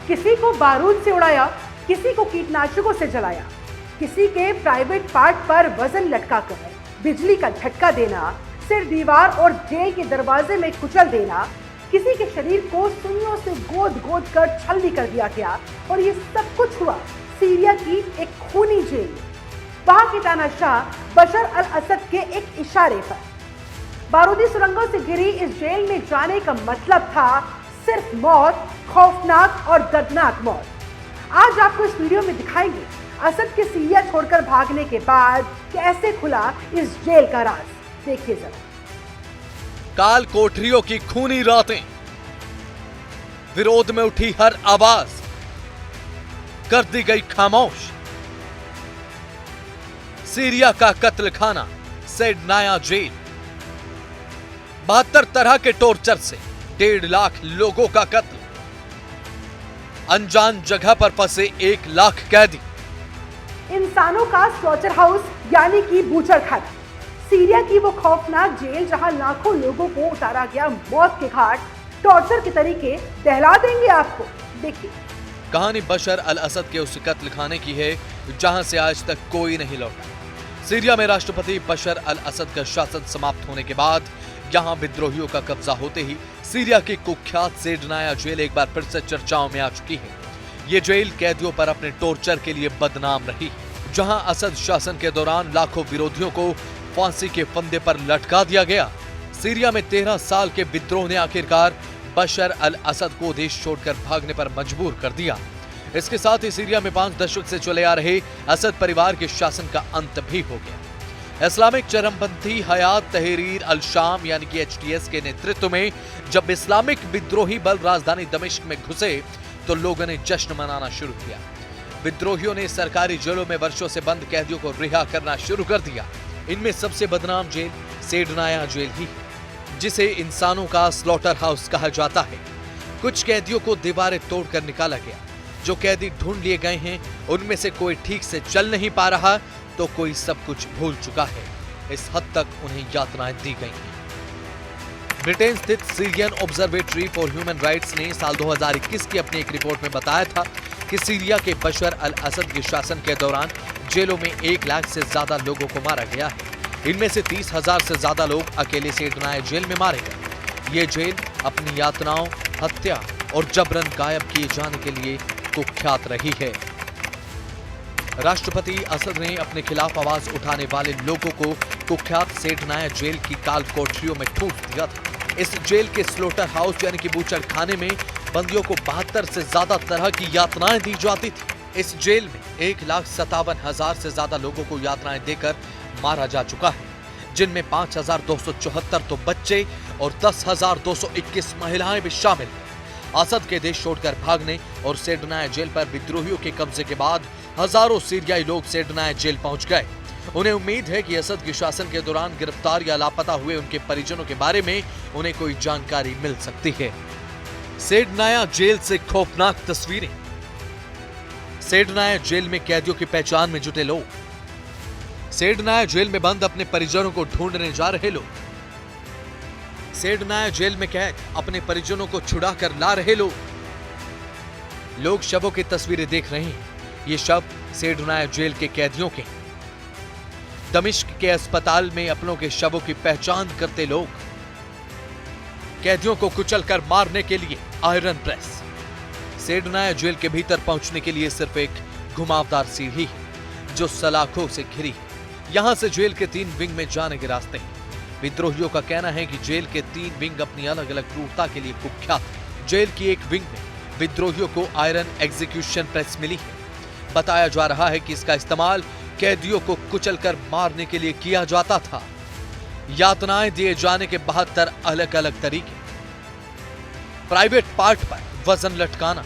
किसी को बारूद से उड़ाया, किसी को कीटनाशकों से जलाया, किसी के प्राइवेट पार्ट पर वजन लटकाकर बिजली का झटका देना, सिर दीवार और जेल के दरवाजे में कुचल देना, किसी के शरीर को सुइयों से गोद गोद कर छलनी कर दिया गया। और ये सब कुछ हुआ सीरिया की एक खूनी जेल में। वहां के तानाशाह बशर अल असद के एक इशारे पर बारूदी सुरंगों से घिरी इस जेल में जाने का मतलब था सिर्फ मौत, खौफनाक और दर्दनाक मौत। आज आपको इस वीडियो में दिखाएंगे असद के सीरिया छोड़कर भागने के बाद कैसे खुला इस जेल का राज। देखिए जरा। काल कोठरियों की खूनी रातें, विरोध में उठी हर आवाज कर दी गई खामोश। सीरिया का कत्ल खाना सेडनाया जेल, 72 तरह के टॉर्चर से 1.5 लाख लोगों का कत्ल, अनजान जगह पर फंसे 1 लाख कैदी, इंसानों का स्लॉटर हाउस यानी कि बूचर खाना, सीरिया की वो खौफनाक जेल जहां लाखों लोगों को उतारा गया मौत के घाट। टॉर्चर के तरीके दहला देंगे आपको, देखिए। कहानी बशर अल असद के उस कत्ल खाने की है जहां से आज तक कोई नहीं लौटा। सीरिया में राष्ट्रपति बशर अल असद का शासन समाप्त होने के बाद यहां विद्रोहियों का कब्जा होते ही सीरिया की कुख्यात सेडनाया जेल एक बार फिर से चर्चाओं में आ चुकी है। ये जेल कैदियों पर अपने टॉर्चर के लिए बदनाम रही, जहां असद शासन के दौरान लाखों विरोधियों को फांसी के फंदे पर लटका दिया गया। सीरिया में 13 साल के विद्रोह ने आखिरकार बशर अल असद को देश छोड़कर भागने पर मजबूर कर दिया। इसके साथ ही सीरिया में 5 दशक से चले आ रहे असद परिवार के शासन का अंत भी हो गया। इस्लामिक चरमपंथी हयात तहरीर अल शाम यानी कि HTS के नेतृत्व में जब इस्लामिक विद्रोही बल राजधानी दमिश्क में घुसे तो लोगों ने जश्न मनाना शुरू किया। विद्रोहियों ने सरकारी जेलों में वर्षों से बंद कैदियों को रिहा करना शुरू कर दिया। इनमें सबसे बदनाम जेल सेडनाया जेल ही है, जिसे इंसानों का स्लॉटर हाउस कहा जाता है। कुछ कैदियों को दीवारें तोड़कर निकाला गया। जो कैदी ढूंढ लिए गए हैं उनमें से कोई ठीक से चल नहीं पा रहा तो कोई सब कुछ भूल चुका है। इस हद तक उन्हें यातनाएं दी गई हैं। ब्रिटेन स्थित Syrian observatory for human rights ने साल 2021 की अपनी एक रिपोर्ट में बताया था कि सीरिया के बशर अल असद के शासन के दौरान जेलों में 1 लाख से ज्यादा लोगों को मारा गया है। इनमें से 30,000 से ज्यादा लोग अकेले सेडनाया जेल में मारे गए। ये जेल अपनी यातनाओं, हत्या और जबरन गायब किए जाने के लिए कुख्यात रही है। राष्ट्रपति असद ने अपने खिलाफ आवाज उठाने वाले लोगों को कुख्यात सेडनाया जेल की काल कोठरियों में ठूंस दिया था। इस जेल के स्लॉटर हाउस यानी कि बूचर खाने में बंदियों को 72 से ज्यादा तरह की यातनाएं दी जाती थी। इस जेल में 1,57,000 से ज्यादा लोगों को यातनाएं देकर मारा जा चुका है, जिनमें 5,274 तो बच्चे और 10,221 महिलाएं भी शामिल हैं। असद के देश छोड़कर भागने और सेडनाया जेल पर विद्रोहियों के कब्जे के बाद हजारों सीरियाई लोग सेडनाया जेल पहुंच गए। उन्हें उम्मीद है कि असद के शासन के दौरान गिरफ्तार या लापता हुए उनके परिजनों के बारे में उन्हें कोई जानकारी मिल सकती है। सेडनाया जेल से खौफनाक तस्वीरें। सेडनाया जेल में कैदियों की पहचान में जुटे लोग। सेडनाया जेल में बंद अपने परिजनों को ढूंढने जा रहे लोग। सेडनाया जेल में कैद अपने परिजनों को छुड़ा कर ला रहे लोग। लोग शवों की तस्वीरें देख रहे हैं। ये शव सेडनाया जेल के कैदियों के। दमिश्क के अस्पताल में अपनों के शवों की पहचान करते लोग। कैदियों को कुचलकर मारने के लिए आयरन प्रेस। सेडनाया जेल के भीतर पहुंचने के लिए सिर्फ एक घुमावदार सीढ़ी है जो सलाखों से घिरी है। यहां से जेल के 3 विंग में जाने के रास्ते हैं। विद्रोहियों का कहना है कि जेल के 3 विंग अपनी अलग अलग क्रूरता के लिए कुख्यात है। जेल की एक विंग में विद्रोहियों को आयरन एग्जीक्यूशन प्रेस मिली है। बताया जा रहा है कि इसका इस्तेमाल कैदियों को कुचलकर मारने के लिए किया जाता था। यातनाएं दिए जाने के 72 अलग अलग तरीके। प्राइवेट पार्ट पर वजन लटकाना,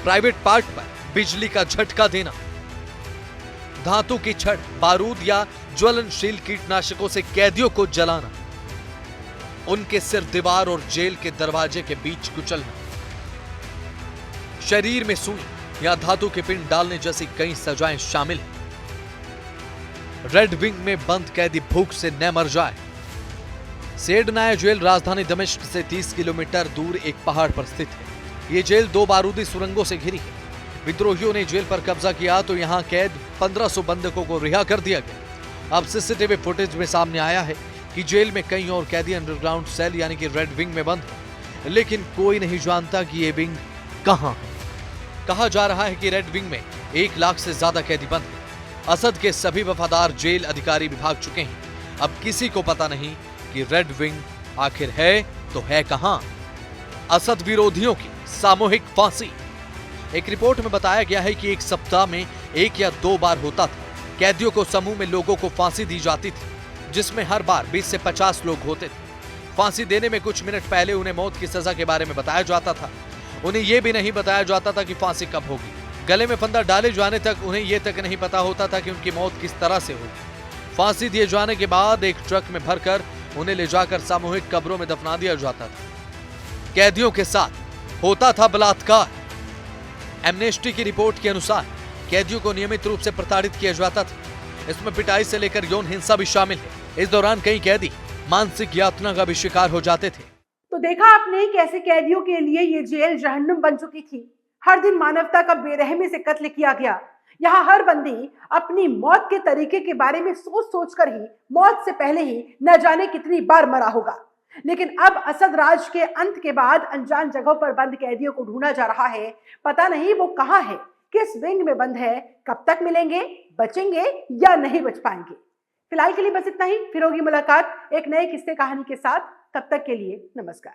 प्राइवेट पार्ट पर बिजली का झटका देना, धातु की छड़, बारूद या ज्वलनशील कीटनाशकों से कैदियों को जलाना, उनके सिर दीवार और जेल के दरवाजे के बीच कुचलना, शरीर में सुई या धातु के पिंड डालने जैसी कई सजाएं शामिल हैं। रेड विंग में बंद कैदी भूख से न मर जाए। सेडनाया जेल राजधानी दमिश्क से 30 किलोमीटर दूर एक पहाड़ पर स्थित है। ये जेल 2 बारूदी सुरंगों से घिरी है। विद्रोहियों ने जेल पर कब्जा किया तो यहाँ कैद 1500 बंधकों को रिहा कर दिया गया। अब सीसीटीवी फुटेज में सामने आया है कि जेल में कई और कैदी अंडरग्राउंड सेल यानी कि रेड विंग में बंद हैं, लेकिन कोई नहीं जानता कि ये विंग कहां है। कहा जा रहा है कि रेड विंग में 1 लाख से ज्यादा कैदी बंद हैं। असद के सभी वफादार जेल अधिकारी भी भाग चुके हैं। अब किसी को पता नहीं कि रेड विंग आखिर है तो है कहां। असद विरोधियों की सामूहिक फांसी। एक रिपोर्ट में बताया गया है कि 1 सप्ताह में 1 या 2 बार होता था। कैदियों को समूह में लोगों को फांसी दी जाती थी, जिसमें हर बार 20 से 50 लोग होते थे। फांसी देने में कुछ मिनट पहले उन्हें मौत की सजा के बारे में बताया जाता था। उन्हें यह भी नहीं बताया जाता था कि फांसी कब होगी। गले में फंदा डाले जाने तक उन्हें यह तक नहीं पता होता था कि उनकी मौत किस तरह से होगी। फांसी दिए जाने के बाद एक ट्रक में भरकर उन्हें ले जाकर सामूहिक कब्रों में दफना दिया जाता था। कैदियों के साथ होता था बलात्कार। एमनेस्टी की रिपोर्ट के अनुसार कैदियों को नियमित रूप से प्रताड़ित किया जाता था। इसमें पिटाई से लेकर यौन हिंसा भी शामिल है। इस दौरान कई कैदी मानसिक यातना का भी शिकार हो जाते थे। तो देखा आपने कैसे कैदियों के लिए ये जेल जहन्नुम बन चुकी थी। हर दिन मानवता का बेरहमी से कत्ल किया गया। यहाँ हर बंदी अपनी मौत के तरीके के बारे में सोच सोच कर ही मौत से पहले ही न जाने कितनी बार मरा होगा। लेकिन अब असद राज के अंत के बाद अनजान जगहों पर बंद कैदियों को ढूंढा जा रहा है। पता नहीं वो कहां है, किस विंग में बंद है, कब तक मिलेंगे, बचेंगे या नहीं बच पाएंगे। फिलहाल के लिए बस इतना ही। फिर होगी मुलाकात एक नए किस्से कहानी के साथ। तब तक के लिए नमस्कार।